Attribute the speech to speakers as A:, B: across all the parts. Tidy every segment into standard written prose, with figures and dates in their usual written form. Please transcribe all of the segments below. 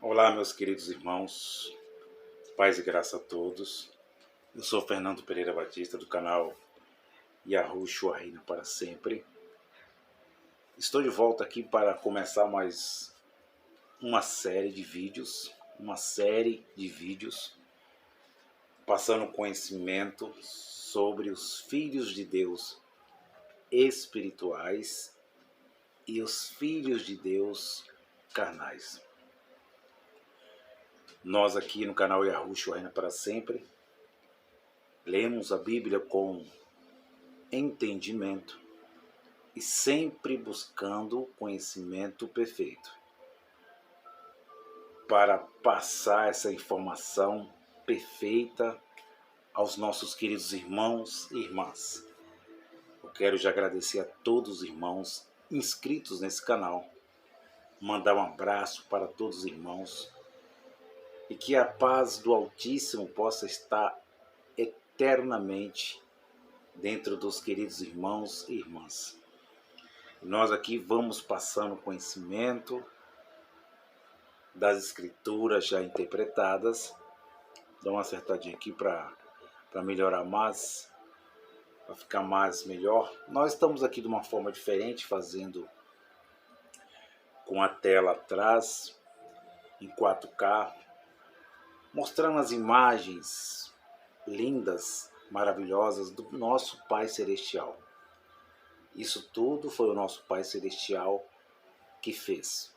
A: Olá, meus queridos irmãos, paz e graça a todos. Eu sou Fernando Pereira Batista, do canal Yahushua Reina para Sempre. Estou de volta aqui para começar mais uma série de vídeos, passando conhecimento sobre os filhos de Deus espirituais e os filhos de Deus carnais. Nós aqui no canal Yahushua Reina para Sempre lemos a Bíblia com entendimento e sempre buscando conhecimento perfeito para passar essa informação perfeita aos nossos queridos irmãos e irmãs. Eu quero já agradecer a todos os irmãos inscritos nesse canal, mandar um abraço para todos os irmãos e que a paz do Altíssimo possa estar eternamente dentro dos queridos irmãos e irmãs. Nós aqui vamos passando conhecimento das escrituras já interpretadas. Dá uma acertadinha aqui para melhorar mais, para ficar mais melhor. Nós estamos aqui de uma forma diferente, fazendo com a tela atrás, em 4K, mostrando as imagens lindas, maravilhosas do nosso Pai Celestial. Isso tudo foi o nosso Pai Celestial que fez.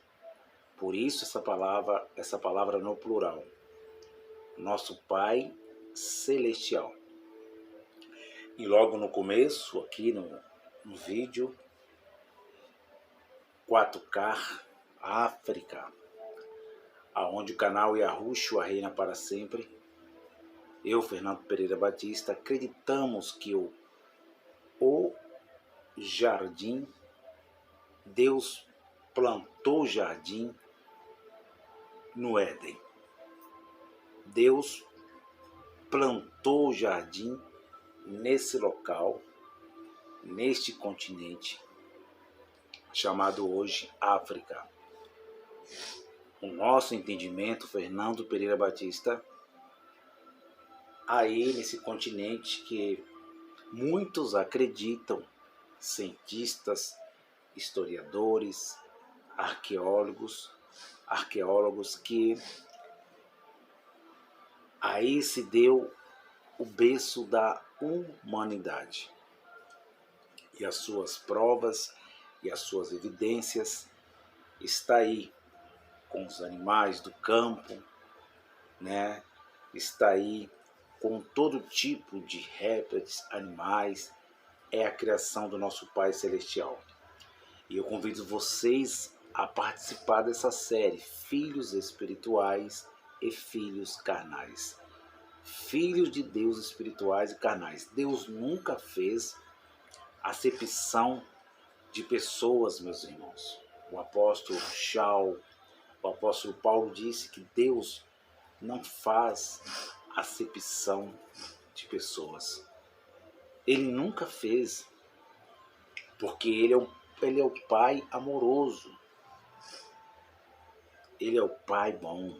A: Por isso essa palavra no plural. Nosso Pai Celestial. E logo no começo, aqui no vídeo, 4K, África, aonde o canal Yahushua Reina para Sempre, eu, Fernando Pereira Batista, acreditamos que o jardim, Deus plantou o jardim no Éden. Deus plantou o jardim nesse local, neste continente, chamado hoje África. O nosso entendimento, Fernando Pereira Batista, aí nesse continente que muitos acreditam, cientistas, historiadores, arqueólogos, que aí se deu o berço da humanidade. E as suas provas e as suas evidências está aí com os animais do campo, né? Está aí com todo tipo de répteis, animais, é a criação do nosso Pai Celestial. E eu convido vocês a participar dessa série, Filhos Espirituais e Filhos Carnais. Filhos de Deus espirituais e carnais. Deus nunca fez acepção de pessoas, meus irmãos. O apóstolo Paulo disse que Deus não faz acepção de pessoas. Ele nunca fez, porque ele é o Pai amoroso. Ele é o Pai bom.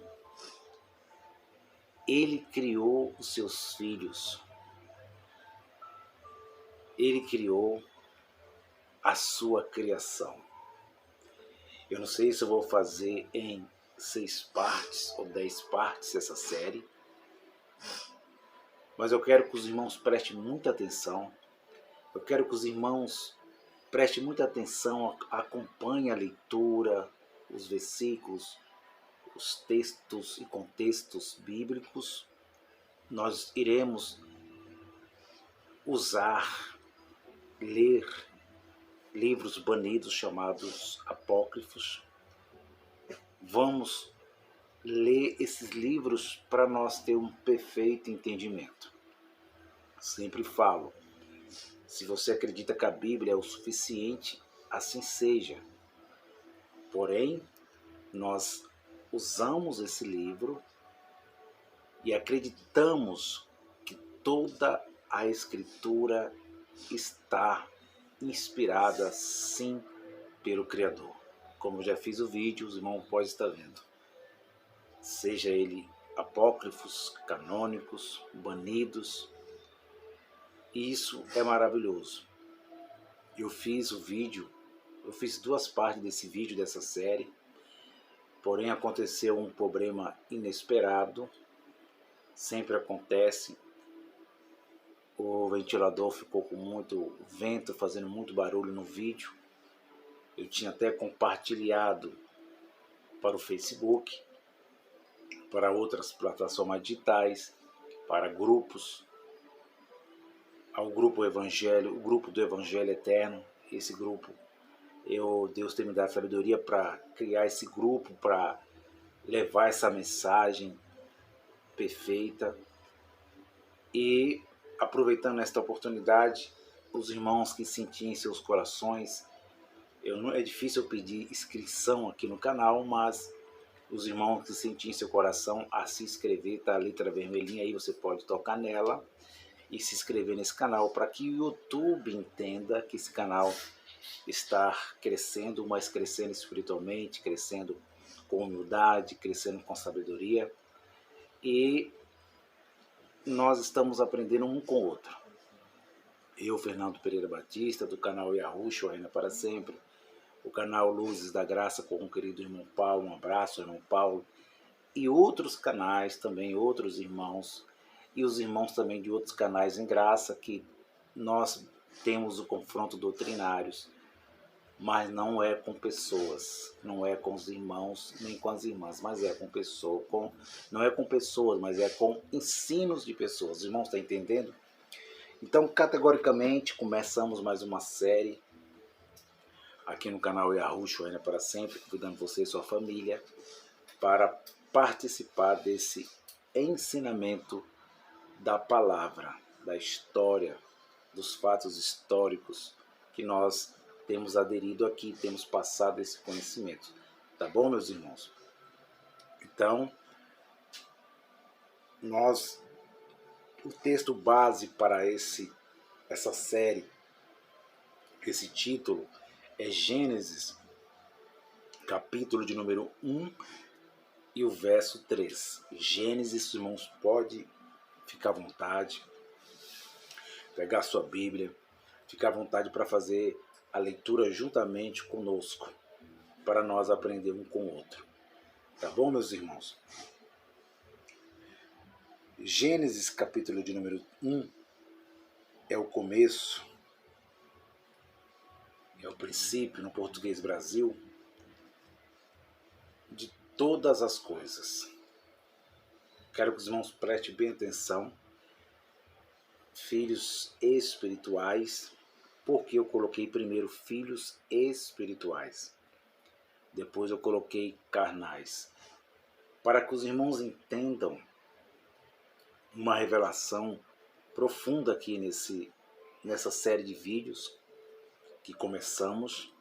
A: Ele criou os seus filhos. Ele criou a sua criação. Eu não sei se eu vou fazer em 6 partes ou 10 partes essa série, mas eu quero que os irmãos prestem muita atenção. Eu quero que os irmãos prestem muita atenção, acompanhem a leitura, os versículos, os textos e contextos bíblicos. Nós iremos ler livros banidos chamados apócrifos. Vamos ler esses livros para nós ter um perfeito entendimento. Sempre falo, se você acredita que a Bíblia é o suficiente, assim seja. Porém, nós usamos esse livro e acreditamos que toda a Escritura está inspirada, sim, pelo Criador. como eu já fiz o vídeo, os irmãos podem estar vendo. Seja ele apócrifos, canônicos, banidos. E isso é maravilhoso. Eu fiz o vídeo, eu fiz 2 partes desse vídeo, dessa série. Porém aconteceu um problema inesperado. Sempre acontece. O ventilador ficou com muito vento, fazendo muito barulho no vídeo. Eu tinha até compartilhado para o Facebook, para outras plataformas digitais, para grupos, ao grupo Evangelho, o grupo do Evangelho Eterno. Esse grupo, Deus tem me dado sabedoria para criar esse grupo, para levar essa mensagem perfeita. E aproveitando esta oportunidade, os irmãos que sentiam em seus corações, é difícil eu pedir inscrição aqui no canal, mas os irmãos que sentiam em seu coração a se inscrever, tá a letra vermelhinha aí, você pode tocar nela e se inscrever nesse canal, para que o YouTube entenda que esse canal está crescendo, mas crescendo espiritualmente, crescendo com humildade, crescendo com sabedoria. E nós estamos aprendendo um com o outro. Eu, Fernando Pereira Batista, do canal Yahushua Reina para Sempre, o canal Luzes da Graça com o querido irmão Paulo, um abraço, irmão Paulo, e outros canais também, outros irmãos, e os irmãos também de outros canais em graça, que nós temos o confronto doutrinários, mas não é com pessoas, não é com os irmãos, nem com as irmãs, mas é com pessoas, não é com pessoas, mas é com ensinos de pessoas. Os irmãos estão entendendo? Então, categoricamente, começamos mais uma série aqui no canal Yahushua Reina para Sempre, convidando você e sua família para participar desse ensinamento da palavra, da história, dos fatos históricos que nós temos aderido aqui, temos passado esse conhecimento. Tá bom, meus irmãos? Então, o texto base para essa série, esse título, é Gênesis, capítulo de número 1 e o verso 3. Gênesis, irmãos, pode ficar à vontade, pegar sua Bíblia, ficar à vontade para fazer a leitura juntamente conosco, para nós aprender um com o outro. Tá bom, meus irmãos? Gênesis, capítulo de número 1, é o começo, é o princípio, no português Brasil, de todas as coisas. Quero que os irmãos prestem bem atenção. Filhos espirituais, porque eu coloquei primeiro filhos espirituais. Depois eu coloquei carnais. Para que os irmãos entendam uma revelação profunda aqui nessa série de vídeos que começamos,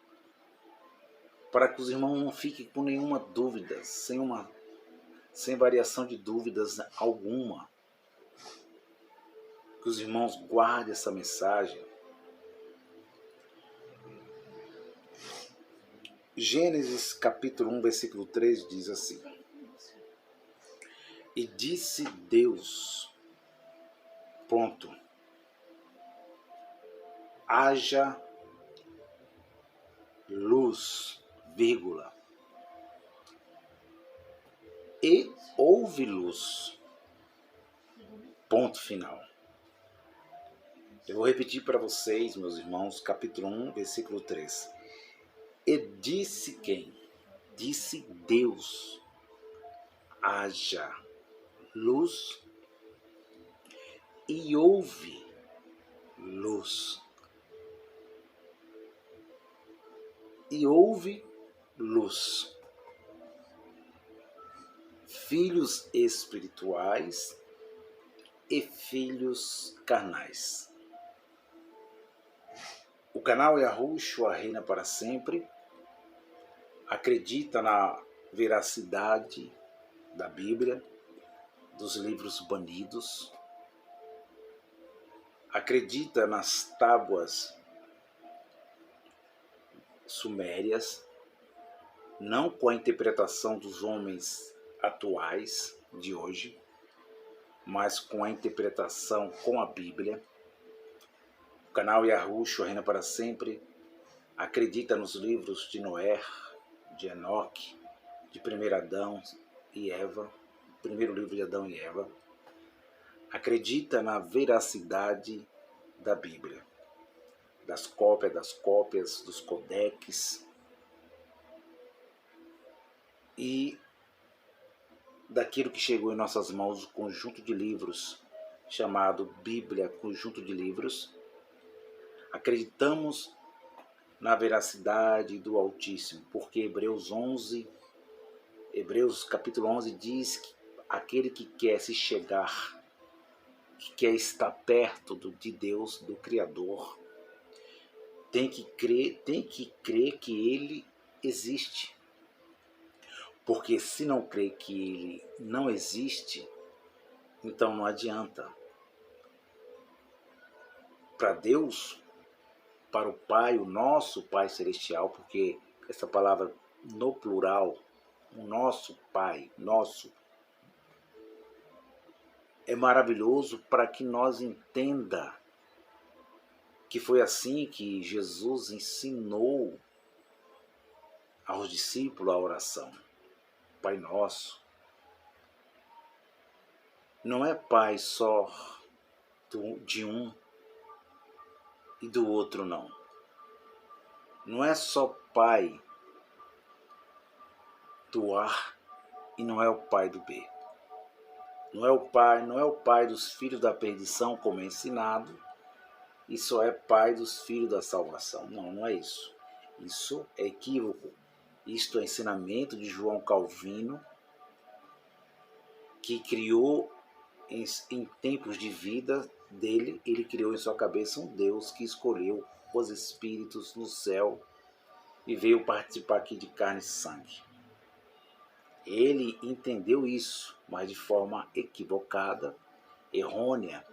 A: para que os irmãos não fiquem com nenhuma dúvida, sem variação de dúvidas alguma. Que os irmãos guardem essa mensagem. Gênesis capítulo 1, versículo 3 diz assim: E disse Deus, ponto, haja luz, vírgula, e houve luz, ponto final. Eu vou repetir para vocês, meus irmãos, capítulo 1, versículo 3. E disse quem? Disse Deus, haja luz, e houve luz. E houve luz. Filhos espirituais e filhos carnais. O canal Yahushua Reina para Sempre acredita na veracidade da Bíblia, dos livros banidos, acredita nas tábuas sumérias, não com a interpretação dos homens atuais de hoje, mas com a interpretação com a Bíblia. O canal Yahushua Reina para Sempre acredita nos livros de Noé, de Enoque, de primeiro Adão e Eva, primeiro livro de Adão e Eva. Acredita na veracidade da Bíblia, das cópias, dos codeques e daquilo que chegou em nossas mãos, o conjunto de livros chamado Bíblia, conjunto de livros. Acreditamos na veracidade do Altíssimo, porque Hebreus capítulo 11 diz que aquele que quer se chegar, que quer estar perto de Deus, do Criador, tem que crer que Ele existe. Porque se não crer que Ele não existe, então não adianta. Para Deus, para o Pai, o nosso Pai Celestial, porque essa palavra no plural, o nosso Pai, nosso, é maravilhoso para que nós entenda que foi assim que Jesus ensinou aos discípulos a oração. Pai Nosso. Não é Pai só de um e do outro não. Não é só Pai do A e não é o Pai do B. Não é o Pai dos filhos da perdição, como é ensinado, e só é Pai dos filhos da salvação. Não, não é isso. Isso é equívoco. Isto é ensinamento de João Calvino, que criou em tempos de vida dele, ele criou em sua cabeça um Deus que escolheu os espíritos no céu e veio participar aqui de carne e sangue. Ele entendeu isso, mas de forma equivocada, errônea.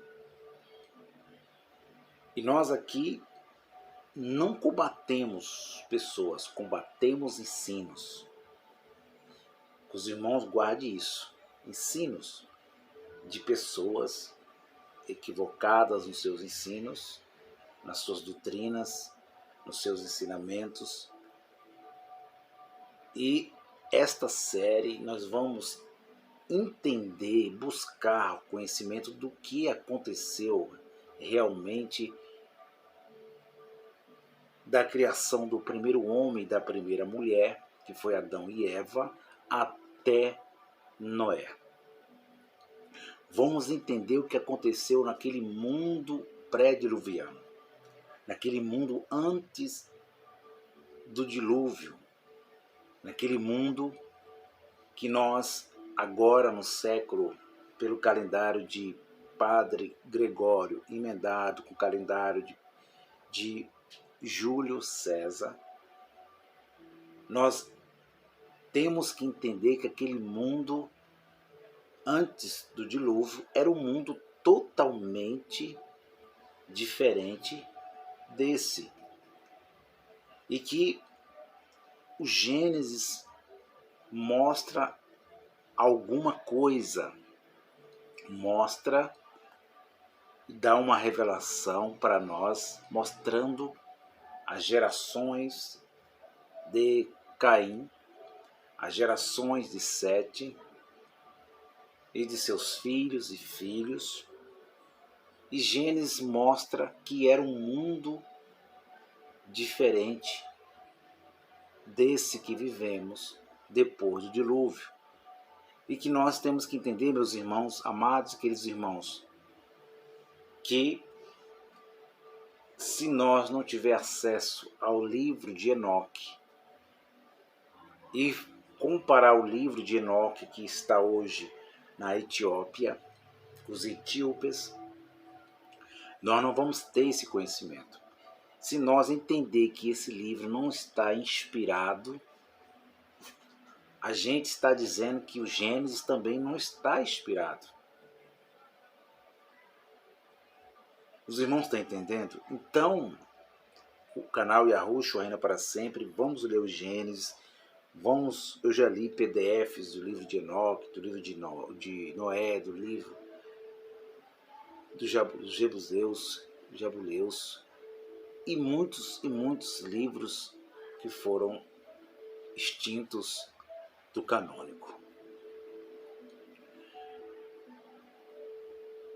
A: E nós aqui não combatemos pessoas, combatemos ensinos. Os irmãos guardem isso, ensinos de pessoas equivocadas nos seus ensinos, nas suas doutrinas, nos seus ensinamentos. E esta série nós vamos entender, buscar o conhecimento do que aconteceu realmente da criação do primeiro homem e da primeira mulher, que foi Adão e Eva, até Noé. Vamos entender o que aconteceu naquele mundo pré-diluviano, naquele mundo antes do dilúvio, naquele mundo que nós, agora no século, pelo calendário de Padre Gregório, emendado com o calendário de Júlio César, nós temos que entender que aquele mundo antes do dilúvio era um mundo totalmente diferente desse. E que o Gênesis mostra alguma coisa, mostra e dá uma revelação para nós, mostrando as gerações de Caim, as gerações de Sete e de seus filhos e filhos. E Gênesis mostra que era um mundo diferente desse que vivemos depois do dilúvio. E que nós temos que entender, meus irmãos, amados e queridos irmãos, que se nós não tiver acesso ao livro de Enoque e comparar o livro de Enoque que está hoje na Etiópia, os etíopes, nós não vamos ter esse conhecimento. Se nós entender que esse livro não está inspirado, a gente está dizendo que o Gênesis também não está inspirado. Os irmãos estão entendendo? Então, o canal Yahushua Reina para Sempre, vamos ler o Gênesis, Eu já li PDFs do livro de Enoque, do livro de Noé, do livro dos Jebuseus, e muitos livros que foram extintos do canônico.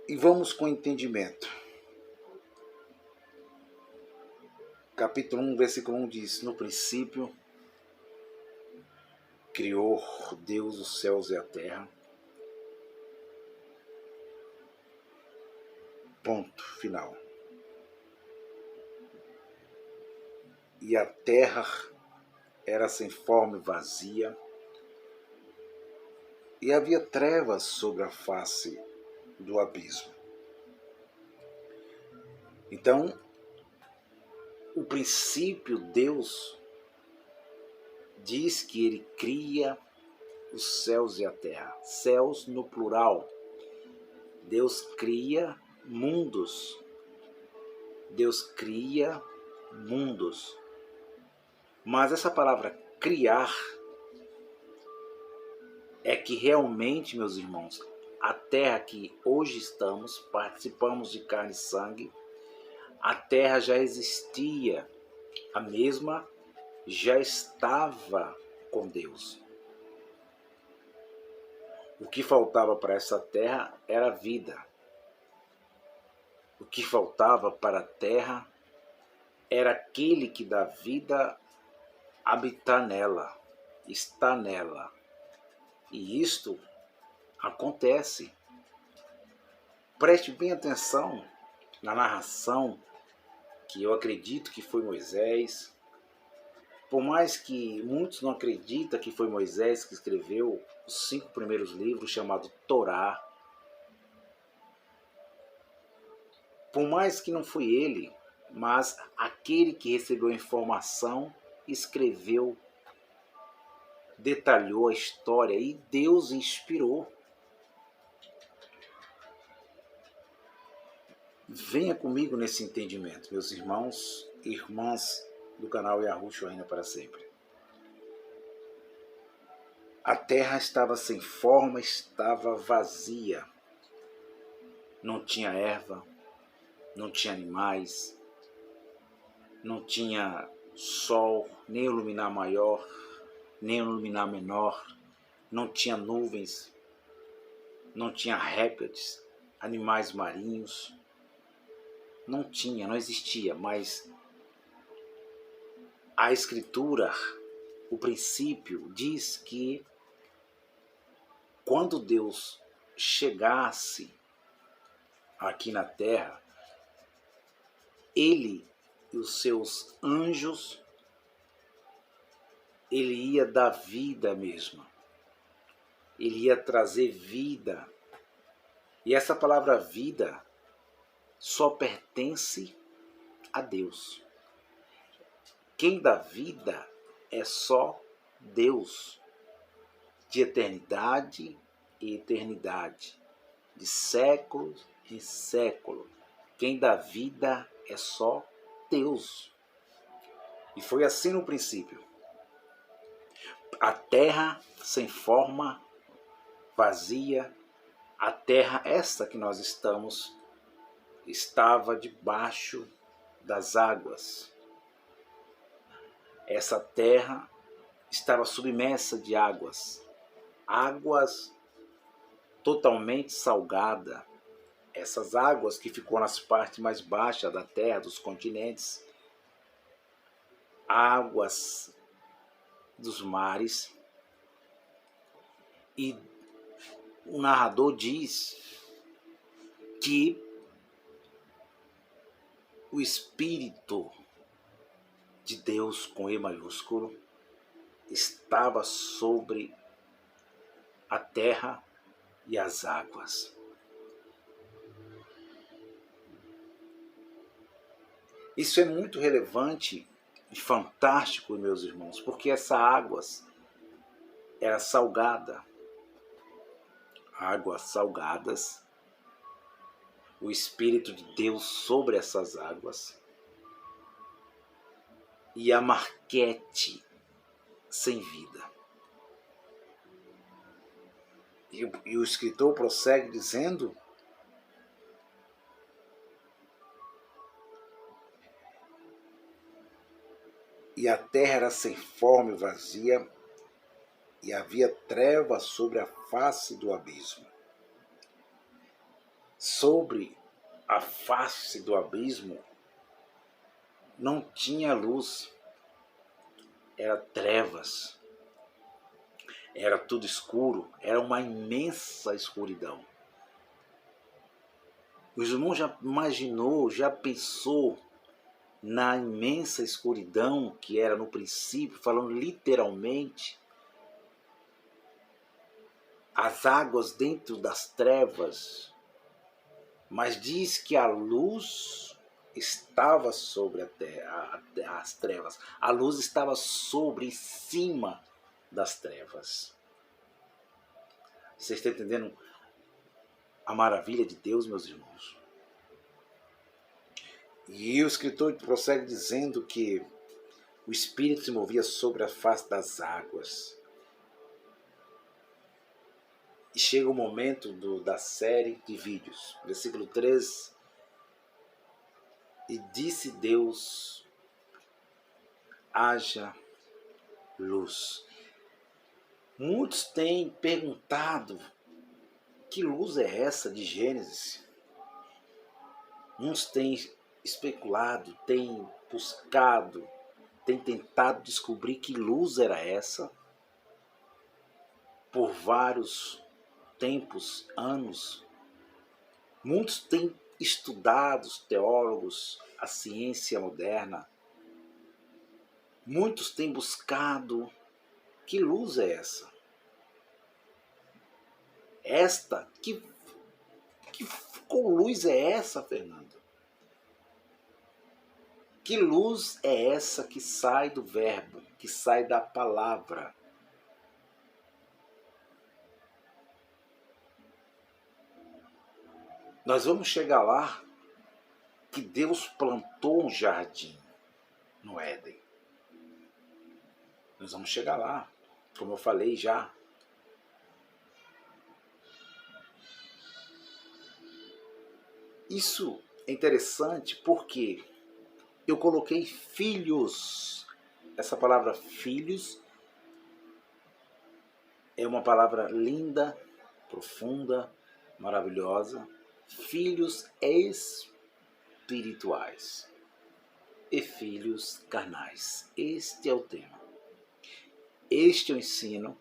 A: E vamos com entendimento. Capítulo 1, versículo 1 diz: no princípio criou Deus os céus e a terra. Ponto final. E a terra era sem forma e vazia, e havia trevas sobre a face do abismo. Então, o princípio, Deus diz que ele cria os céus e a terra. Céus no plural. Deus cria mundos. Deus cria mundos. Mas essa palavra criar é que realmente, meus irmãos, a terra que hoje estamos, participamos de carne e sangue, a terra já existia, a mesma já estava com Deus. O que faltava para essa terra era vida. O que faltava para a terra era aquele que dá vida habitar nela, está nela. E isto acontece. Preste bem atenção na narração, que eu acredito que foi Moisés. Por mais que muitos não acreditem que foi Moisés que escreveu os 5 primeiros livros, chamados Torá. Por mais que não foi ele, mas aquele que recebeu a informação, escreveu, detalhou a história e Deus inspirou. Venha comigo nesse entendimento, meus irmãos e irmãs do canal Yahushua Reina para sempre. A terra estava sem forma, estava vazia. Não tinha erva, não tinha animais, não tinha sol, nem o luminar maior, nem o luminar menor, não tinha nuvens, não tinha répteis, animais marinhos, não existia, mas a Escritura, o princípio, diz que quando Deus chegasse aqui na terra, ele e os seus anjos, ele ia dar vida mesmo. Ele ia trazer vida. E essa palavra vida só pertence a Deus. Quem dá vida é só Deus. De eternidade em eternidade. De século em século. Quem dá vida é só Deus. E foi assim no princípio. A terra sem forma, vazia, a terra esta que nós estamos, estava debaixo das águas. Essa terra estava submersa de águas, águas totalmente salgadas. Essas águas que ficam nas partes mais baixas da terra, dos continentes, águas dos mares. E o narrador diz que o Espírito de Deus, com E maiúsculo, estava sobre a terra e as águas. Isso é muito relevante e fantástico, meus irmãos, porque essas águas era salgada. Águas salgadas, o Espírito de Deus sobre essas águas. E a Marquete, sem vida. E o escritor prossegue dizendo: e a terra era sem forma e vazia, e havia trevas sobre a face do abismo. Sobre a face do abismo não tinha luz, era trevas, era tudo escuro, era uma imensa escuridão. O irmão já imaginou, já pensou na imensa escuridão que era no princípio, falando literalmente, as águas dentro das trevas, mas diz que a luz estava sobre a terra, as trevas. A luz estava sobre, em cima das trevas. Você está entendendo a maravilha de Deus, meus irmãos? E o escritor prossegue dizendo que o Espírito se movia sobre a face das águas. E chega o momento da série de vídeos, versículo 3. E disse Deus: haja luz. Muitos têm perguntado: que luz é essa de Gênesis? Muitos têm especulado, têm buscado, têm tentado descobrir que luz era essa por vários tempos, anos. Muitos têm estudado, os teólogos, a ciência moderna. Muitos têm buscado que luz é essa. Que luz é essa, Fernando? Que luz é essa que sai do verbo, que sai da palavra? Nós vamos chegar lá que Deus plantou um jardim no Éden. Nós vamos chegar lá, como eu falei já. Isso é interessante porque eu coloquei filhos. Essa palavra filhos é uma palavra linda, profunda, maravilhosa. Filhos espirituais e filhos carnais. Este é o tema. Este é o ensino.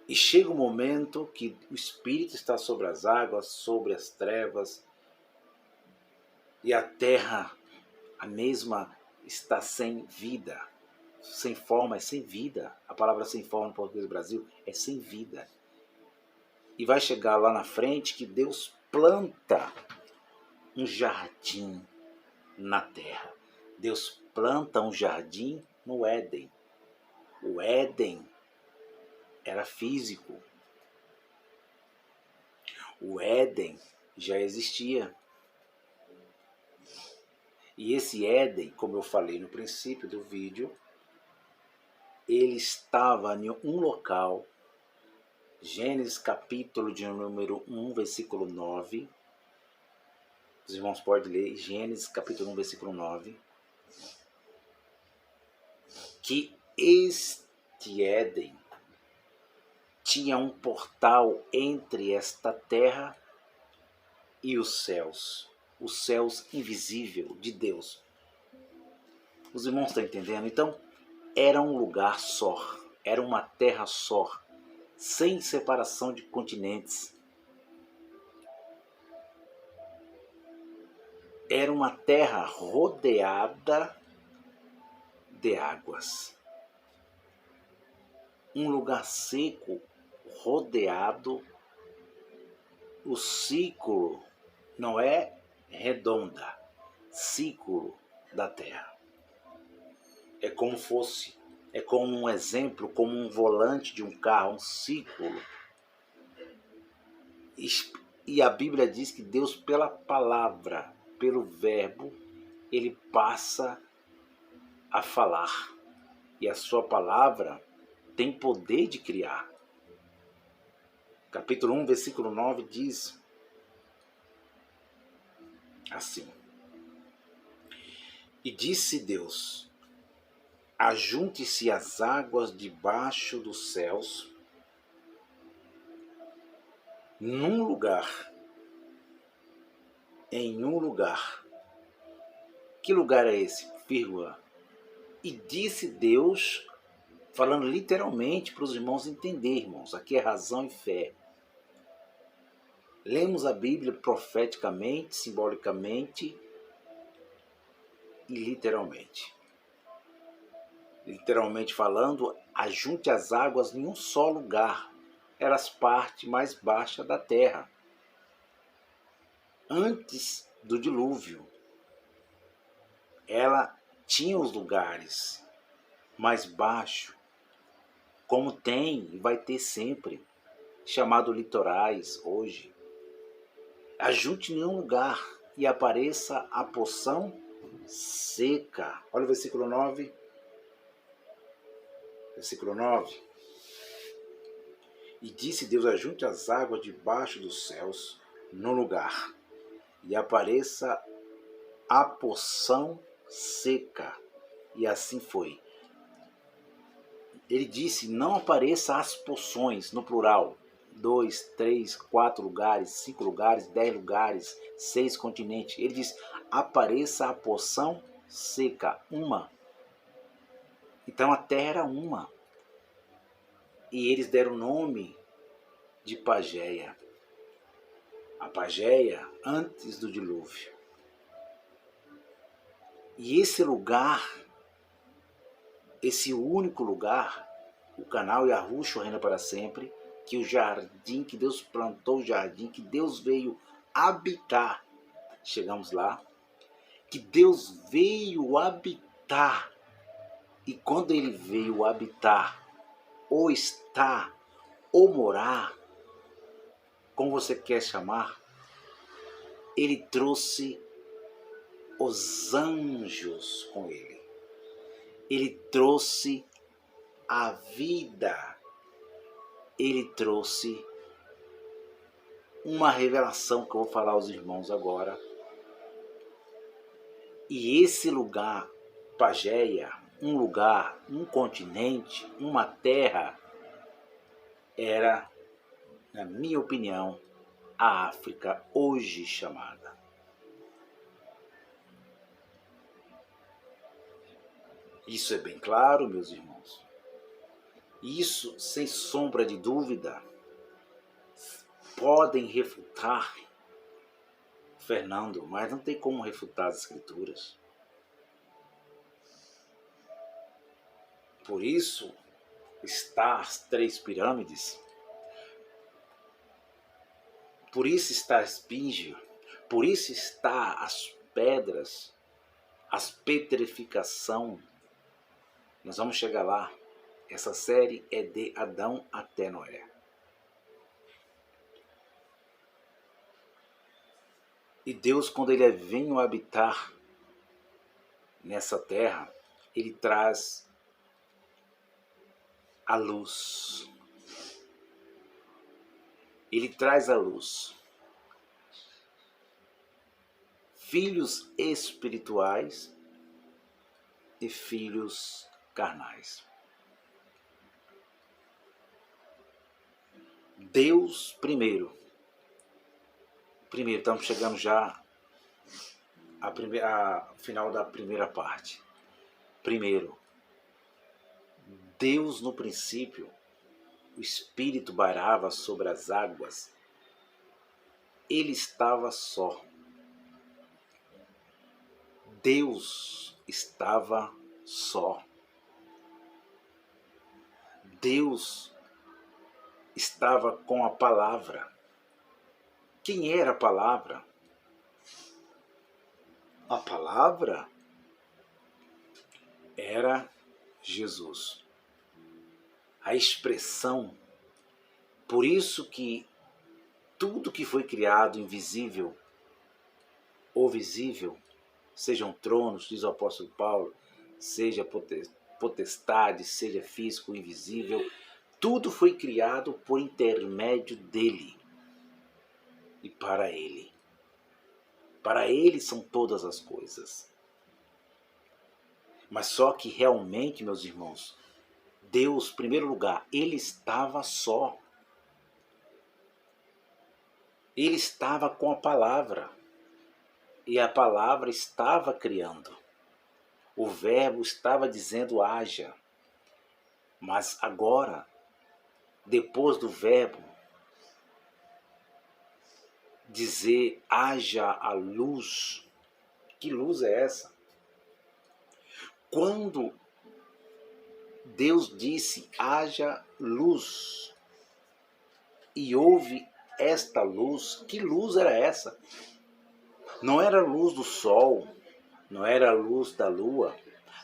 A: E chega um momento que o Espírito está sobre as águas, sobre as trevas, e a terra, a mesma, está sem vida. Sem forma é sem vida. A palavra sem forma no português do Brasil é sem vida. E vai chegar lá na frente que Deus planta um jardim na terra. Deus planta um jardim no Éden. O Éden era físico. O Éden já existia. E esse Éden, como eu falei no princípio do vídeo, ele estava em um local, Gênesis capítulo de número 1, versículo 9. Os irmãos podem ler Gênesis capítulo 1, versículo 9. Que este Éden tinha um portal entre esta terra e os céus invisível de Deus. Os irmãos estão entendendo? Então, era um lugar só, era uma terra só, sem separação de continentes. Era uma terra rodeada de águas. Um lugar seco, rodeado. O círculo não é redonda, círculo da terra. É como fosse, é como um exemplo, como um volante de um carro, um círculo. E a Bíblia diz que Deus, pela palavra, pelo verbo, ele passa a falar. E a sua palavra tem poder de criar. Capítulo 1, versículo 9 diz assim: E disse Deus: Ajunte-se as águas debaixo dos céus num lugar, em um lugar. Que lugar é esse? Vírgula. E disse Deus, falando literalmente para os irmãos entenderem, irmãos. Aqui é razão e fé. Lemos a Bíblia profeticamente, simbolicamente e literalmente. Literalmente falando, ajunte as águas em um só lugar. Era as partes mais baixas da terra. Antes do dilúvio, ela tinha os lugares mais baixos, como tem e vai ter sempre, chamado litorais hoje. Ajunte em um lugar e apareça a porção seca. Olha o versículo 9. Versículo 9. E disse Deus: ajunte as águas debaixo dos céus no lugar, e apareça a porção seca. E assim foi. Ele disse: não apareça as porções, no plural. 2, 3, 4 lugares, 5 lugares, 10 lugares, 6 continentes. Ele diz: apareça a porção seca, uma. Então a terra era uma. E eles deram o nome de Pageia. A Pageia antes do dilúvio. E esse lugar, esse único lugar, o canal Yahushua reina para sempre, que o jardim, que Deus plantou o jardim, que Deus veio habitar. Chegamos lá. Que Deus veio habitar. E quando ele veio habitar, ou estar, ou morar, como você quer chamar, ele trouxe os anjos com ele. Ele trouxe a vida. Ele trouxe uma revelação que eu vou falar aos irmãos agora. E esse lugar, Pageia, um lugar, um continente, uma terra, era, na minha opinião, a África hoje chamada. Isso é bem claro, meus irmãos. Isso, sem sombra de dúvida, podem refutar Fernando, mas não tem como refutar as Escrituras. Por isso está as 3 pirâmides, por isso está a esfinge, por isso está as pedras, as petrificação. Nós vamos chegar lá. Essa série é de Adão até Noé. E Deus, quando ele vem habitar nessa terra, ele traz a luz. Ele traz a luz. Filhos espirituais e filhos carnais. Deus primeiro. Primeiro, estamos chegando já ao final da primeira parte. Primeiro, Deus no princípio, o Espírito bairava sobre as águas. Ele estava só. Deus estava só. Deus estava com a palavra. Quem era a palavra? A palavra era Jesus. A expressão. Por isso que tudo que foi criado, invisível ou visível, sejam tronos, diz o apóstolo Paulo, seja potestade, seja físico, invisível, tudo foi criado por intermédio dele e para ele. Para ele são todas as coisas. Mas só que realmente, meus irmãos, Deus, em primeiro lugar, ele estava só. Ele estava com a palavra. E a palavra estava criando. O verbo estava dizendo haja. Mas agora, depois do verbo dizer haja a luz, que luz é essa? Quando Deus disse haja luz e houve esta luz, que luz era essa? Não era a luz do sol, não era a luz da lua,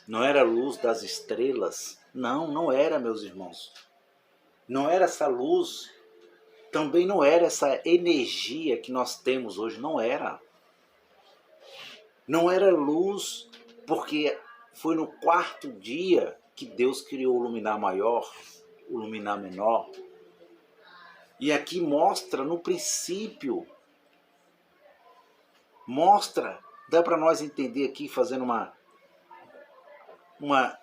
A: não era a luz das estrelas. Não, não era, meus irmãos. Não era essa luz, também não era essa energia que nós temos hoje, não era. Não era luz, porque foi no quarto dia que Deus criou o luminar maior, o luminar menor. E aqui mostra no princípio, dá para nós entender aqui, fazendo uma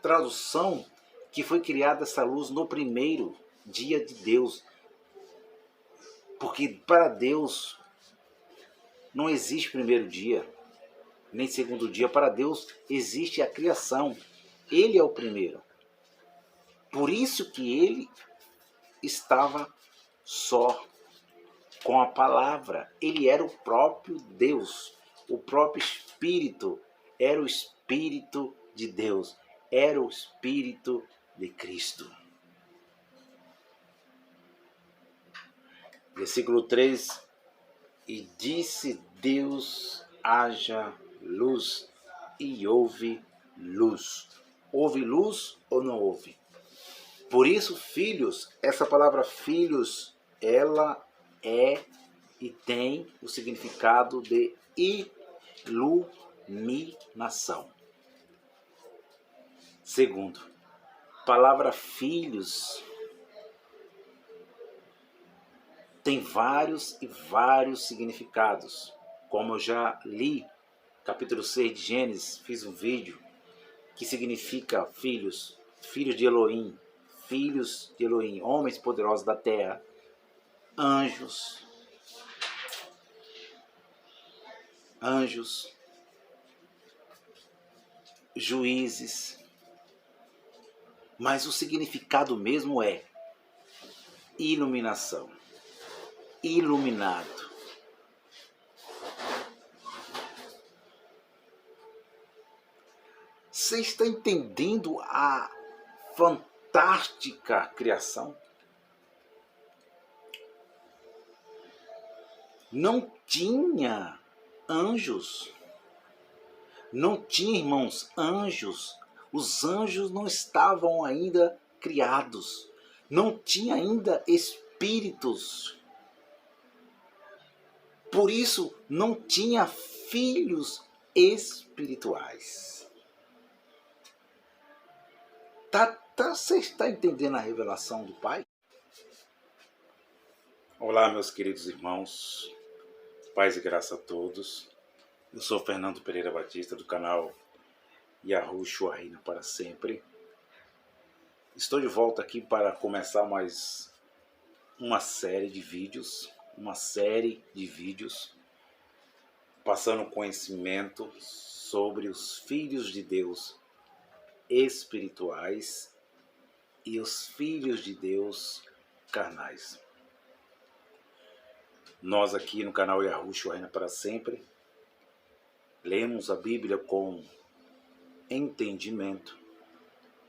A: tradução, que foi criada essa luz no primeiro dia de Deus. Porque para Deus não existe primeiro dia, nem segundo dia. Para Deus existe a criação. Ele é o primeiro. Por isso que ele estava só com a palavra. Ele era o próprio Deus. O próprio Espírito era o Espírito de Deus. Era o Espírito de Cristo. Versículo 3. E disse Deus, haja luz, e houve luz. Houve luz ou não houve? Por isso, filhos, essa palavra filhos, ela é e tem o significado de iluminação. Segundo, palavra filhos tem vários e vários significados. Como eu já li, capítulo 6 de Gênesis, fiz um vídeo que significa filhos, filhos de Elohim, homens poderosos da terra, anjos, juízes. Mas o significado mesmo é iluminação, iluminado. Você está entendendo a fantástica criação? Não tinha anjos. Não tinha, irmãos, anjos. Os anjos não estavam ainda criados. Não tinha ainda espíritos. Por isso, não tinha filhos espirituais. Você está entendendo a revelação do Pai? Olá, meus queridos irmãos. Paz e graça a todos. Eu sou Fernando Pereira Batista, do canal Yahushua Reina para Sempre. Estou de volta aqui para começar mais uma série de vídeos, passando conhecimento sobre os filhos de Deus espirituais e os filhos de Deus carnais. Nós aqui no canal Yahushua Reina para Sempre lemos a Bíblia com entendimento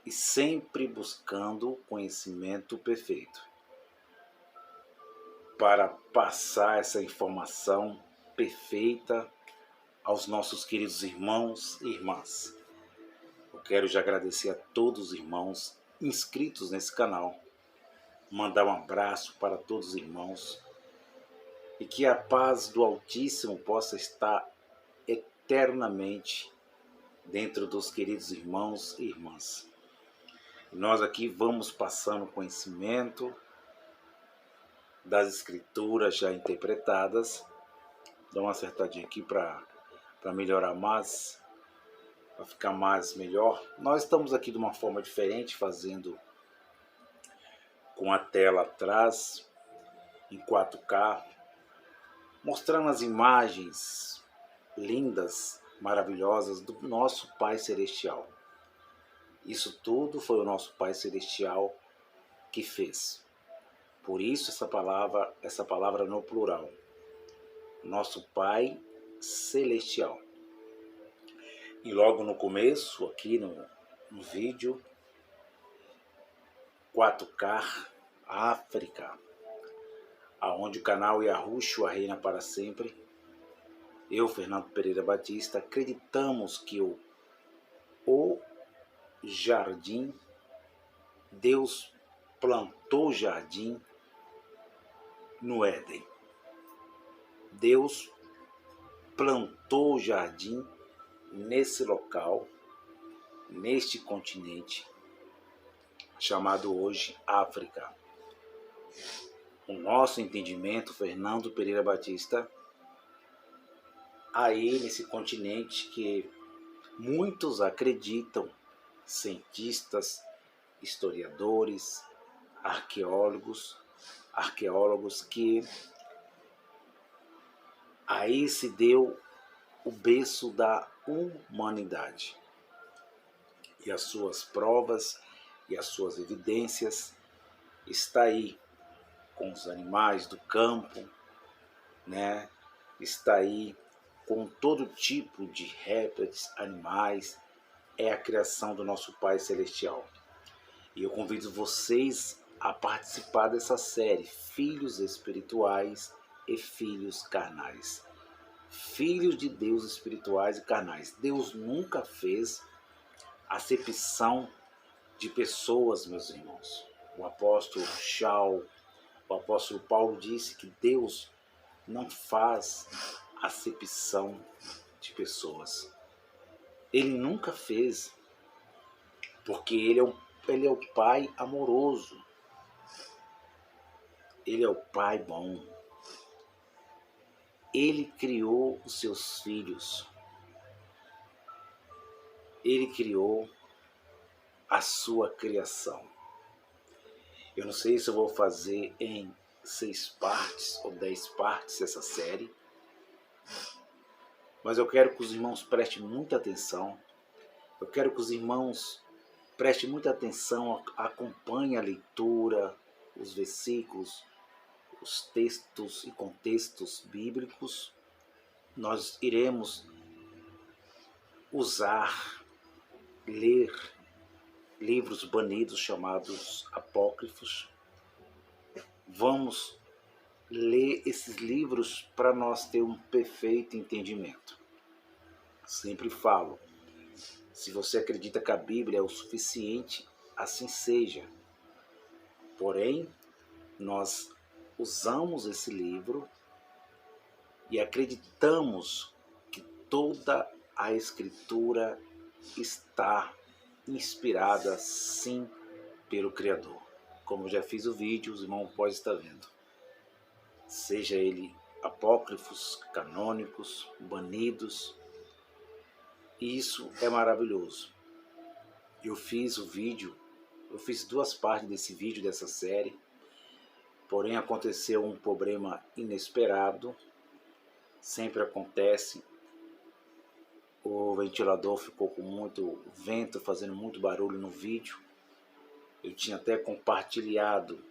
A: e sempre buscando conhecimento perfeito para passar essa informação perfeita aos nossos queridos irmãos e irmãs. Eu quero já agradecer a todos os irmãos inscritos nesse canal, mandar um abraço para todos os irmãos e que a paz do Altíssimo possa estar eternamente dentro dos queridos irmãos e irmãs. Nós aqui vamos passando conhecimento das escrituras já interpretadas. Dá uma acertadinha aqui para melhorar mais, para ficar mais melhor. Nós estamos aqui de uma forma diferente, fazendo com a tela atrás, em 4K, mostrando as imagens lindas, maravilhosas do nosso Pai Celestial. Isso tudo foi o nosso Pai Celestial que fez. Por isso essa palavra no plural. Nosso Pai Celestial. E logo no começo, aqui no vídeo, 4K, África, aonde o canal Yahushua reina para sempre. Eu, Fernando Pereira Batista, acreditamos que o jardim, Deus plantou o jardim no Éden. Deus plantou o jardim nesse local, neste continente, chamado hoje África. O nosso entendimento, Fernando Pereira Batista, aí nesse continente que muitos acreditam, cientistas, historiadores, arqueólogos, que aí se deu o berço da humanidade. E as suas provas e as suas evidências está aí com os animais do campo, né? Está aí com todo tipo de répteis, animais, é a criação do nosso Pai Celestial. E eu convido vocês a participar dessa série, Filhos Espirituais e Filhos Carnais. Filhos de Deus espirituais e carnais. Deus nunca fez acepção de pessoas, meus irmãos. O apóstolo Paulo disse que Deus não faz acepção de pessoas. Ele nunca fez, porque ele é o Pai amoroso. Ele é o Pai bom. Ele criou os seus filhos. Ele criou a sua criação. Eu não sei se eu vou fazer em 6 partes ou 10 partes essa série, mas eu quero que os irmãos prestem muita atenção. Eu quero que os irmãos prestem muita atenção, acompanhem a leitura, os versículos, os textos e contextos bíblicos. Nós iremos ler livros banidos chamados apócrifos. Vamos ler esses livros para nós ter um perfeito entendimento. Sempre falo, se você acredita que a Bíblia é o suficiente, assim seja. Porém, nós usamos esse livro e acreditamos que toda a Escritura está inspirada, sim, pelo Criador. Como eu já fiz o vídeo, os irmãos podem estar vendo. Seja ele apócrifos, canônicos, banidos. Isso é maravilhoso. Eu fiz 2 partes desse vídeo, dessa série. Porém, aconteceu um problema inesperado. Sempre acontece. O ventilador ficou com muito vento, fazendo muito barulho no vídeo. Eu tinha até compartilhado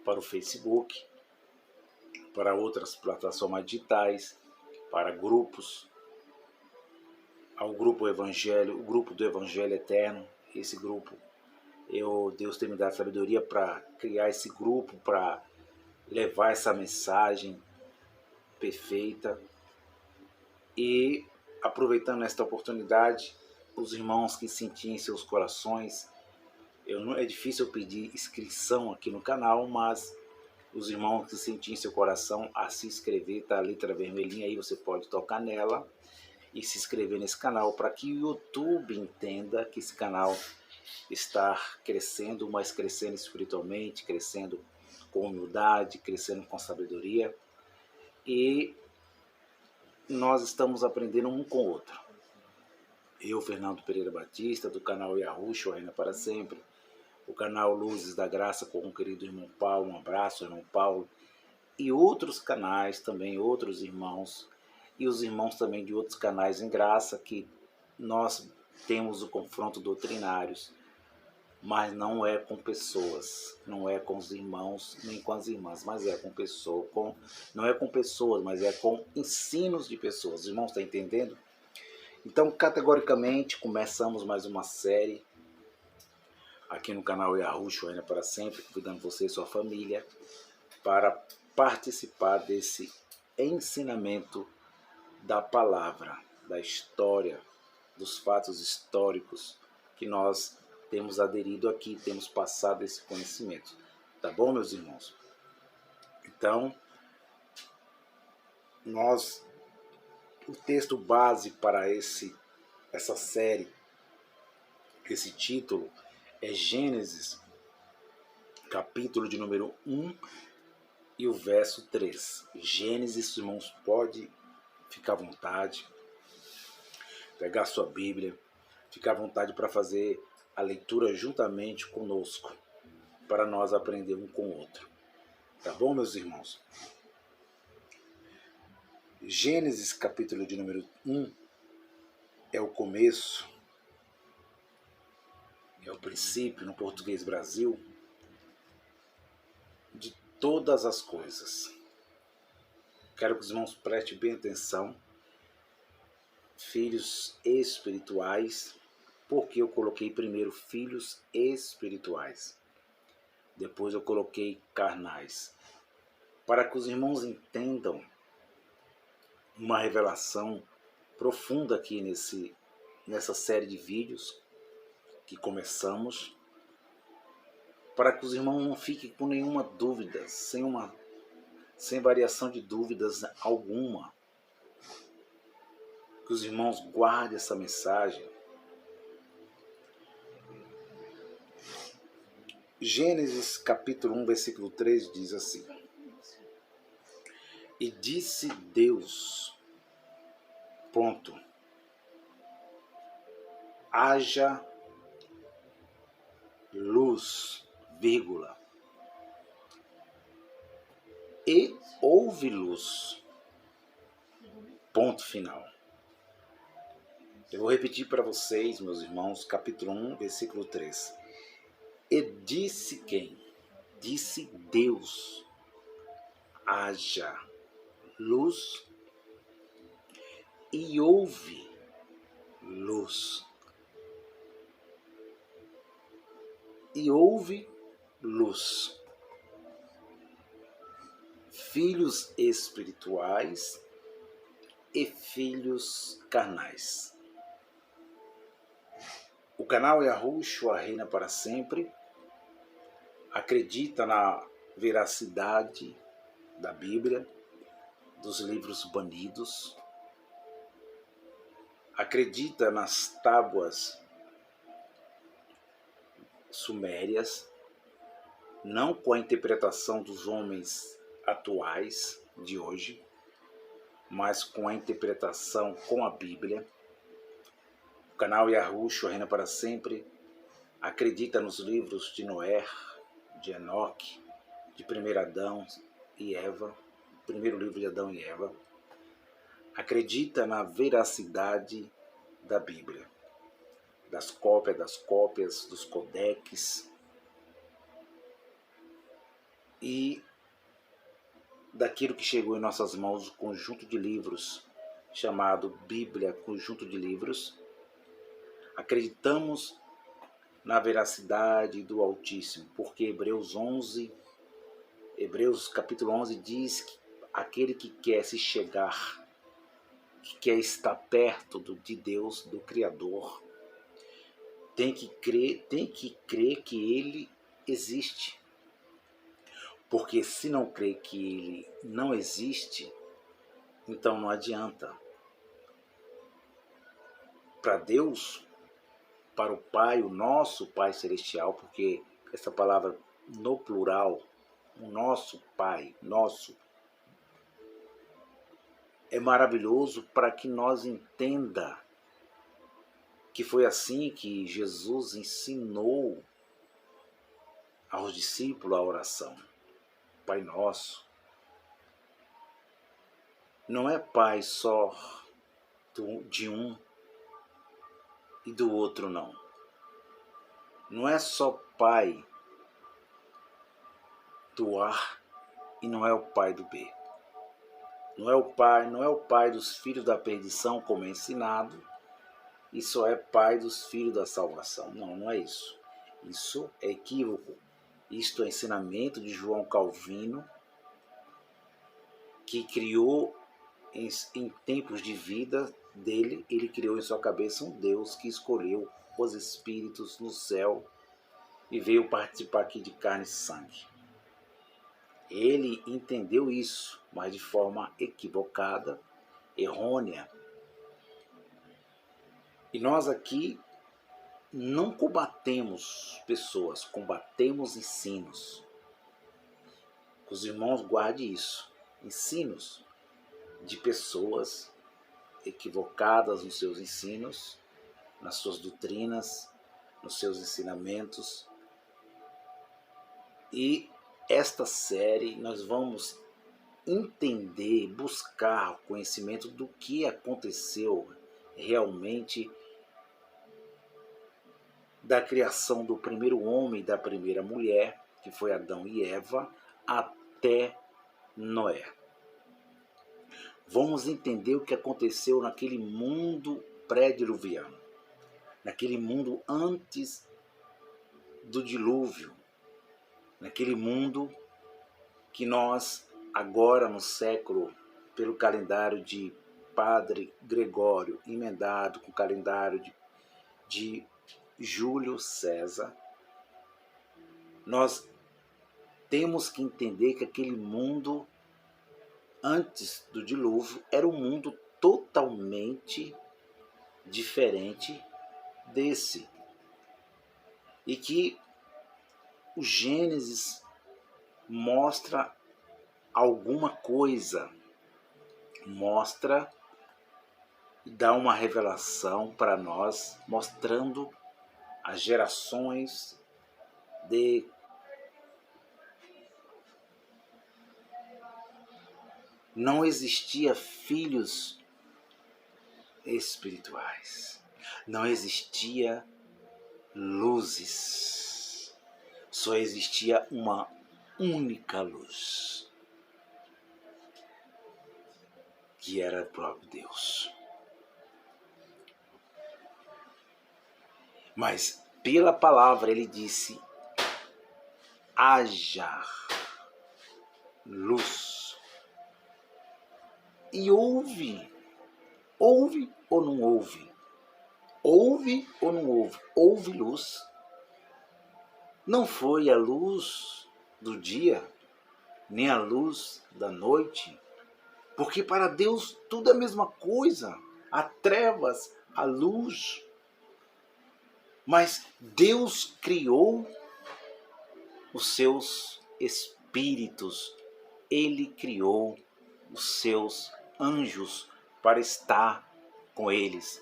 A: para o Facebook, para outras plataformas digitais, para grupos, ao grupo Evangelho, o grupo do Evangelho Eterno. Esse grupo, Deus tem me dado sabedoria para criar esse grupo, para levar essa mensagem perfeita. E aproveitando esta oportunidade, os irmãos que sentirem em seus corações, é difícil eu pedir inscrição aqui no canal, mas os irmãos que sentirem em seu coração a se inscrever, tá a letra vermelhinha aí, você pode tocar nela e se inscrever nesse canal para que o YouTube entenda que esse canal está crescendo, mas crescendo espiritualmente, crescendo com humildade, crescendo com sabedoria, e nós estamos aprendendo um com o outro. Eu, Fernando Pereira Batista, do canal Yahushua Reina para Sempre, o canal Luzes da Graça com o querido irmão Paulo, um abraço, irmão Paulo, e outros canais também, outros irmãos, e os irmãos também de outros canais em graça, que nós temos o confronto doutrinários, mas não é com pessoas, não é com os irmãos, nem com as irmãs, mas é com pessoas, não é com pessoas, mas é com ensinos de pessoas. Os irmãos estão entendendo? Então, categoricamente, começamos mais uma série aqui no canal Yahushua Reina para Sempre, convidando você e sua família para participar desse ensinamento da palavra, da história, dos fatos históricos que nós temos aderido aqui, temos passado esse conhecimento. Tá bom, meus irmãos? Então, o texto base para essa série, esse título, é Gênesis, capítulo de número 1 e o verso 3. Gênesis, irmãos, pode ficar à vontade, pegar sua Bíblia, ficar à vontade para fazer a leitura juntamente conosco, para nós aprender um com o outro. Tá bom, meus irmãos? Gênesis, capítulo de número 1, é o começo, é o princípio, no português Brasil, de todas as coisas. Quero que os irmãos prestem bem atenção. Filhos espirituais, porque eu coloquei primeiro filhos espirituais. Depois eu coloquei carnais. Para que os irmãos entendam uma revelação profunda aqui nessa série de vídeos que começamos, para que os irmãos não fiquem com nenhuma dúvida, sem variação de dúvidas alguma. Que os irmãos guardem essa mensagem. Gênesis capítulo 1, versículo 3 diz assim: E disse Deus, ponto, haja luz, vírgula, e houve luz, ponto final. Eu vou repetir para vocês, meus irmãos, capítulo 1, versículo 3. E disse quem? Disse Deus, haja luz, e houve luz. E houve luz. Filhos espirituais e filhos carnais. O canal Yahushua Reina para Sempre acredita na veracidade da Bíblia, dos livros banidos, acredita nas tábuas sumérias, não com a interpretação dos homens atuais de hoje, mas com a interpretação com a Bíblia. O canal Yahushua Reina para Sempre acredita nos livros de Noé, de Enoque, de primeiro Adão e Eva, primeiro livro de Adão e Eva. Acredita na veracidade da Bíblia, das cópias, dos codeques e daquilo que chegou em nossas mãos, o conjunto de livros chamado Bíblia, conjunto de livros. Acreditamos na veracidade do Altíssimo, porque Hebreus capítulo 11 diz que aquele que quer se chegar, que quer estar perto de Deus, do Criador, tem que crer que Ele existe. Porque se não crer que Ele não existe, então não adianta. para Deus, para o Pai, o nosso Pai Celestial, porque essa palavra no plural, o nosso Pai, nosso, é maravilhoso para que nós entenda que foi assim que Jesus ensinou aos discípulos a oração. Pai Nosso. Não é Pai só de um e do outro não. Não é só Pai do A e não é o Pai do B. Não é o Pai dos filhos da perdição, como é ensinado, e só é Pai dos filhos da salvação. Não, não é isso. Isso é equívoco. Isto é ensinamento de João Calvino, que criou em tempos de vida dele, ele criou em sua cabeça um Deus que escolheu os espíritos no céu e veio participar aqui de carne e sangue. Ele entendeu isso, mas de forma equivocada, errônea. E nós aqui não combatemos pessoas, combatemos ensinos. Os irmãos guardem isso, ensinos de pessoas equivocadas nos seus ensinos, nas suas doutrinas, nos seus ensinamentos. E esta série nós vamos entender, buscar o conhecimento do que aconteceu realmente da criação do primeiro homem e da primeira mulher, que foi Adão e Eva, até Noé. Vamos entender o que aconteceu naquele mundo pré-diluviano, naquele mundo antes do dilúvio, naquele mundo que nós, agora no século, pelo calendário de Padre Gregório, emendado com o calendário de Júlio César, nós temos que entender que aquele mundo antes do dilúvio era um mundo totalmente diferente desse. E que o Gênesis mostra alguma coisa, mostra e dá uma revelação para nós, mostrando as gerações de não existia filhos espirituais, não existia luzes, só existia uma única luz, que era o próprio Deus. Mas pela palavra ele disse: haja luz. E ouve ou não ouve? Ouve ou não ouve? Houve luz. Não foi a luz do dia, nem a luz da noite, porque para Deus tudo é a mesma coisa. Há trevas, há luz. Mas Deus criou os seus espíritos. Ele criou os seus anjos para estar com eles,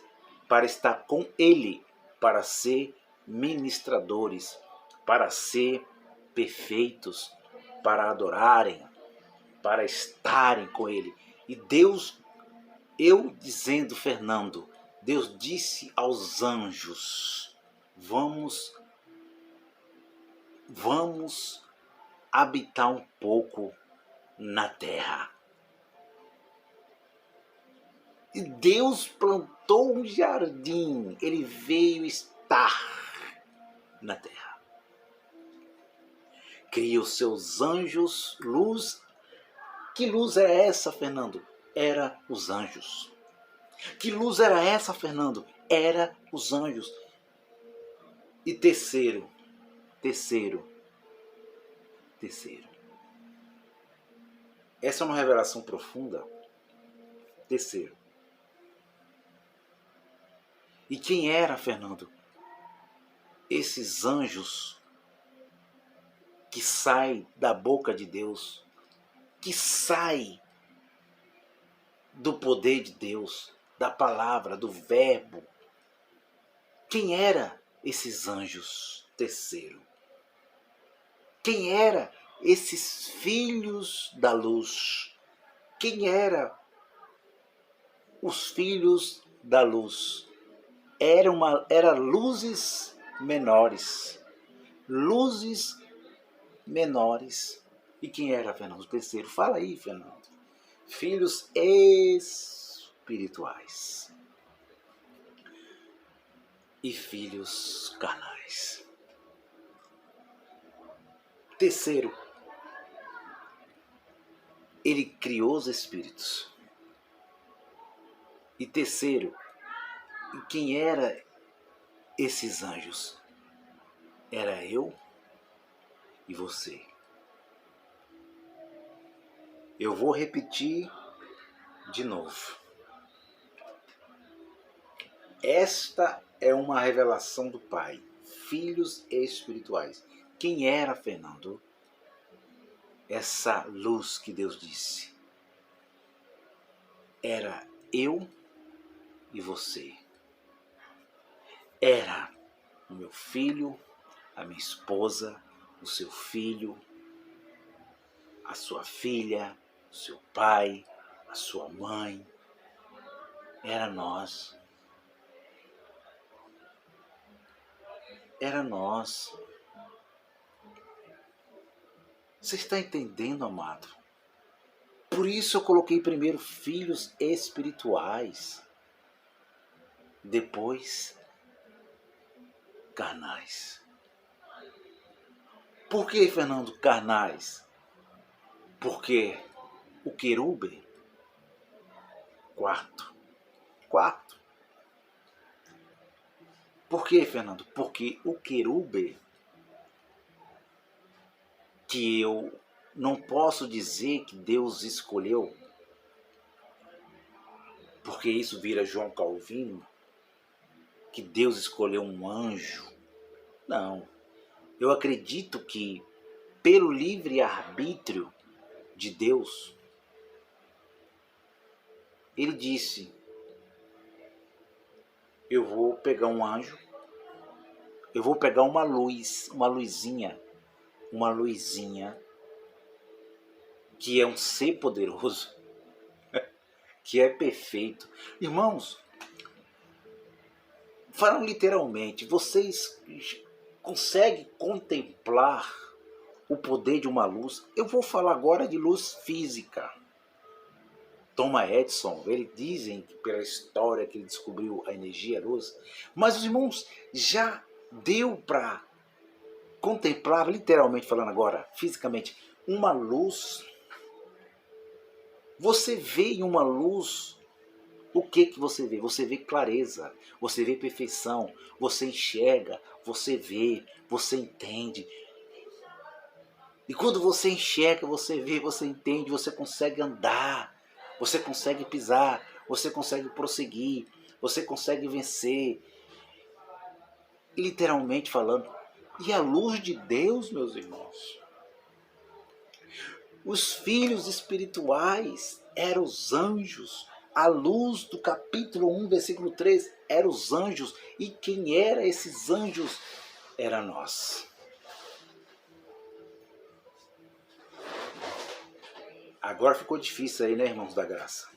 A: para estar com ele, para ser ministradores, para ser perfeitos, para adorarem, para estarem com ele. E Deus, eu dizendo, Fernando, Deus disse aos anjos: vamos habitar um pouco na terra. E Deus plantou um jardim, ele veio estar na terra. Cria os seus anjos, luz. Que luz é essa, Fernando? Era os anjos. Que luz era essa, Fernando? Era os anjos. E terceiro. Essa é uma revelação profunda. Terceiro. E quem era, Fernando? Esses anjos que saem da boca de Deus, que saem do poder de Deus, da palavra, do verbo. Quem era esses anjos? Terceiro. Quem era esses filhos da luz? Quem era os filhos da luz? Era luzes menores. Luzes menores. E quem era, Fernando? O terceiro. Fala aí, Fernando. Filhos espirituais e filhos carnais. Terceiro, ele criou os espíritos. E terceiro, quem era esses anjos? Era eu e você. Eu vou repetir de novo. Esta é uma revelação do Pai. Filhos espirituais. Quem era, Fernando? Essa luz que Deus disse. Era eu e você. Era o meu filho, a minha esposa, o seu filho, a sua filha, o seu pai, a sua mãe. Era nós. Era nós. Você está entendendo, amado? Por isso eu coloquei primeiro filhos espirituais. Depois, carnais. Por que, Fernando, carnais? Porque o querube, quarto. Por que, Fernando? Porque o querube, que eu não posso dizer que Deus escolheu, porque isso vira João Calvino, que Deus escolheu um anjo. Não. Eu acredito que, pelo livre-arbítrio de Deus, ele disse: eu vou pegar um anjo, eu vou pegar uma luz, uma luzinha, que é um ser poderoso, que é perfeito. Irmãos, falando literalmente, vocês conseguem contemplar o poder de uma luz? Eu vou falar agora de luz física. Thomas Edison, eles dizem que pela história que ele descobriu a energia, a luz, mas os irmãos, já deu para contemplar, literalmente falando agora, fisicamente, uma luz. Você vê em uma luz, o que você vê? Você vê clareza, você vê perfeição, você enxerga, você vê, você entende. E quando você enxerga, você vê, você entende, você consegue andar, você consegue pisar, você consegue prosseguir, você consegue vencer. Literalmente falando. E a luz de Deus, meus irmãos, os filhos espirituais eram os anjos. A luz do capítulo 1, versículo 3, eram os anjos. E quem eram esses anjos? Era nós. Agora ficou difícil aí, né, irmãos da graça?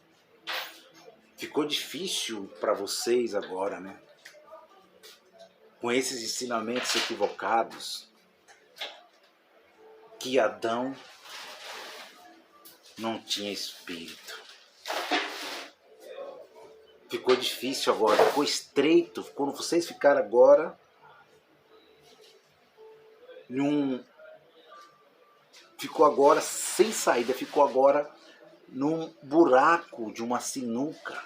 A: Ficou difícil para vocês agora, né? Com esses ensinamentos equivocados, que Adão não tinha espírito. Ficou difícil agora, ficou estreito. Quando vocês ficaram agora ficou agora sem saída, ficou agora num buraco de uma sinuca.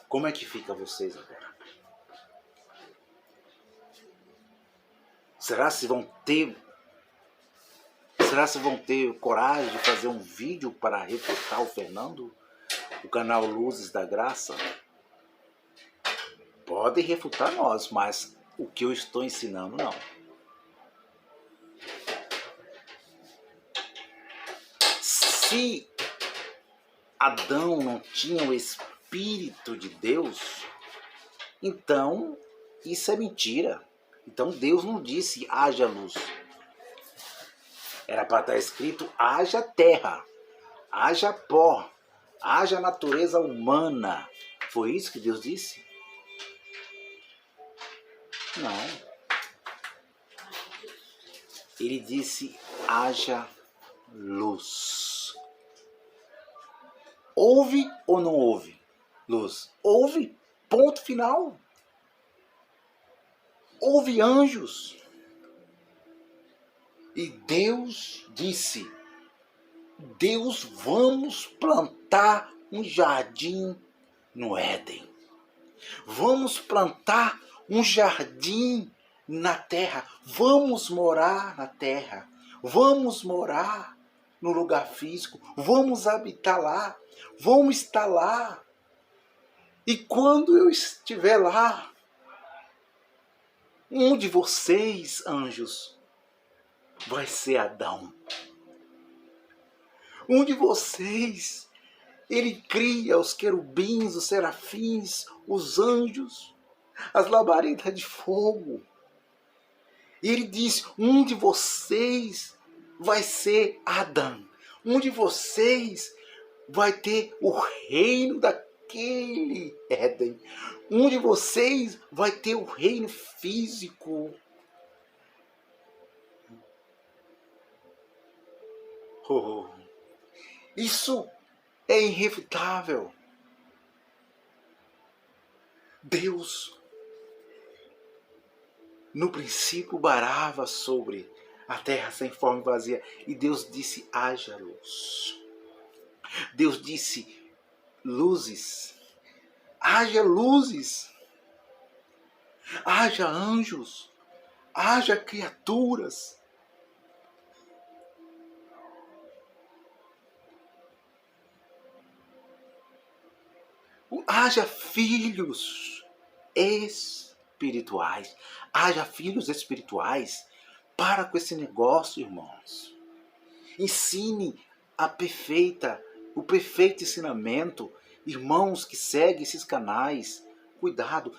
A: Como é que fica vocês agora? Será se vão ter coragem de fazer um vídeo para refutar o Fernando? o canal Luzes da Graça, pode refutar nós, mas o que eu estou ensinando, não. Se Adão não tinha o Espírito de Deus, então isso é mentira. Então Deus não disse haja luz. Era para estar escrito haja terra, haja pó, haja natureza humana. Foi isso que Deus disse? Não. Ele disse haja luz. Houve ou não houve luz? Houve. Ponto final. Houve anjos. E Deus disse, Deus, vamos plantar um jardim no Éden. Vamos plantar um jardim na terra. Vamos morar na terra. Vamos morar no lugar físico. Vamos habitar lá. Vamos estar lá. E quando eu estiver lá, um de vocês, anjos, vai ser Adão. Um de vocês, ele cria os querubins, os serafins, os anjos, as labaredas de fogo. E ele diz, um de vocês vai ser Adão. Um de vocês vai ter o reino daquele Éden. Um de vocês vai ter o reino físico. Oh, isso é irrefutável. Deus, no princípio, barava sobre a terra sem forma e vazia. E Deus disse, haja luz. Deus disse, luzes. Haja luzes. Haja anjos. Haja criaturas. Haja filhos espirituais. Haja filhos espirituais. Para com esse negócio, irmãos. Ensine o perfeito ensinamento. Irmãos que seguem esses canais, cuidado.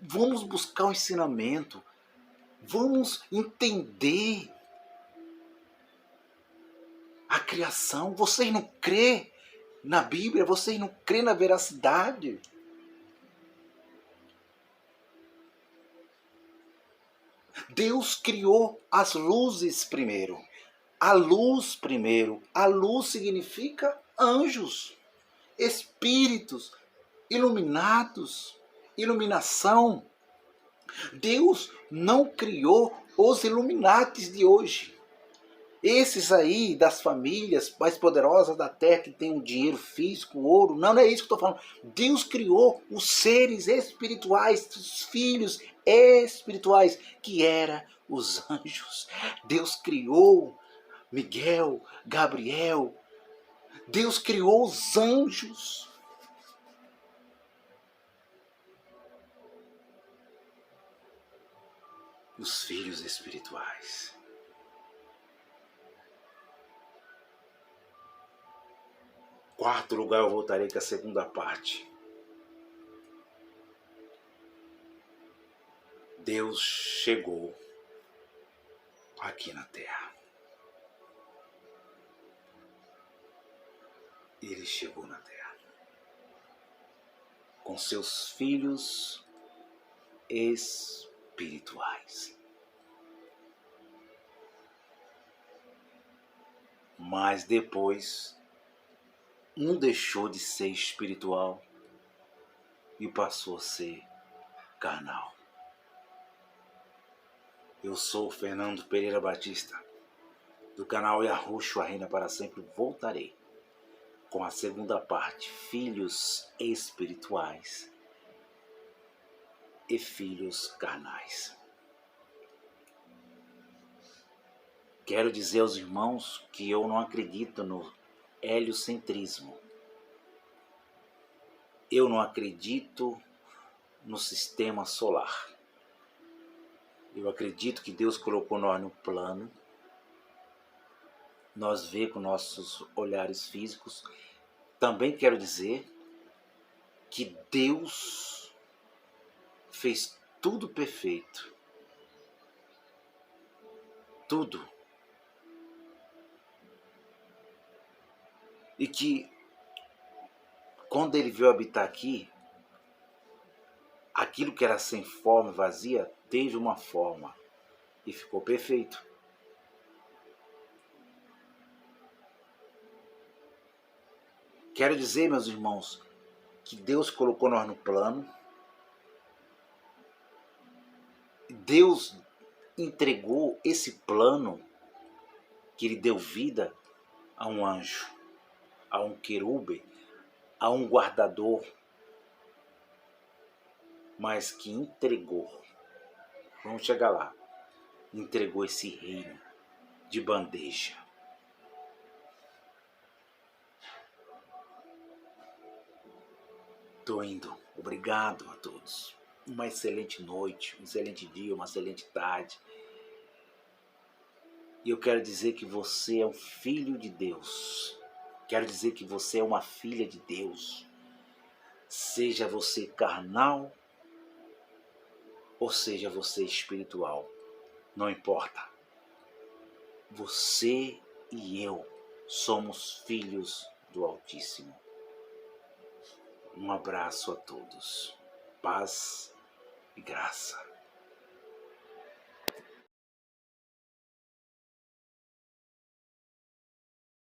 A: Vamos buscar o ensinamento. Vamos entender a criação. Vocês não crê na Bíblia? Vocês não crê na veracidade? Deus criou as luzes primeiro. A luz primeiro. A luz significa anjos, espíritos, iluminados, iluminação. Deus não criou os Illuminatis de hoje. Esses aí das famílias mais poderosas da terra que tem o dinheiro físico, o ouro. Não é isso que eu estou falando. Deus criou os seres espirituais, os filhos espirituais, que eram os anjos. Deus criou Miguel, Gabriel. Deus criou os anjos. Os filhos espirituais. Quarto lugar, eu voltarei com a segunda parte. Deus chegou aqui na terra. Ele chegou na terra com seus filhos espirituais. Mas depois, um deixou de ser espiritual e passou a ser carnal. Eu sou o Fernando Pereira Batista, do canal Yahushua Reina para Sempre. Voltarei com a segunda parte, filhos espirituais e filhos carnais. Quero dizer aos irmãos que eu não acredito no heliocentrismo. Eu não acredito no sistema solar. Eu acredito que Deus colocou nós no plano. Nós vemos com nossos olhares físicos. Também quero dizer que Deus fez tudo perfeito. Tudo. E que quando ele veio habitar aqui, aquilo que era sem forma, vazia, teve uma forma e ficou perfeito. Quero dizer, meus irmãos, que Deus colocou nós no plano. Deus entregou esse plano que Ele deu vida a um anjo, a um querube, a um guardador, mas que entregou, vamos chegar lá, entregou esse reino de bandeja. Estou indo. Obrigado a todos. Uma excelente noite, um excelente dia, uma excelente tarde. E eu quero dizer que você é um filho de Deus. Quero dizer que você é uma filha de Deus. Seja você carnal ou seja você espiritual. Não importa. Você e eu somos filhos do Altíssimo. Um abraço a todos. Paz e graça.